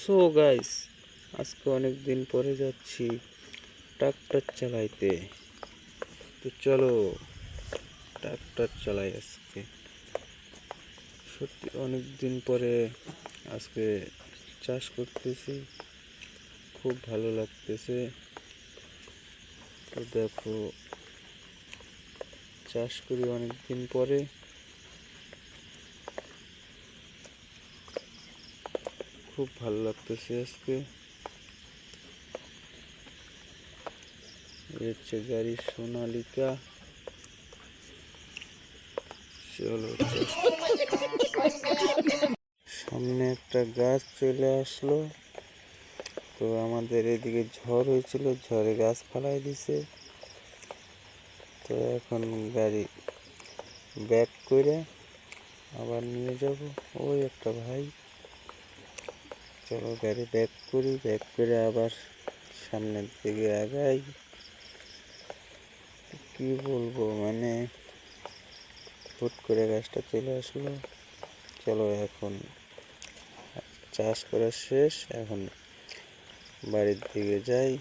So guys, আজকে অনেক দিন পরে যাচ্ছি ট্রাক্টর চালাইতে। তো চলো ট্রাক্টর চালাই আজকে। সত্যি অনেক দিন পরে আজকে চাষ করতেছি, খুব ভালো লাগতেছে। তো দেখো, চাষ করি অনেক দিন পরে, খুব ভালো লাগতেছে আজকে। হচ্ছে গাড়ি সোনালিকা। চলো সামনে একটা গাছ চলে আসলো। তো আমাদের এদিকে ঝড় হয়েছিল, ঝড়ে গাছ ফালাই দিছে। তো এখন গাড়ি ব্যাক করে আবার নিয়ে যাব। ওই একটা ভাই, চলো গাড়ি ব্যাক করি, ব্যাক করে আবার সামনের দিকে আগাই। কি বলবো, মানে হুট করে গাছটা চলে আসলো। চলো এখন চাষ করা শেষ, এখন বাড়ির দিকে যাই।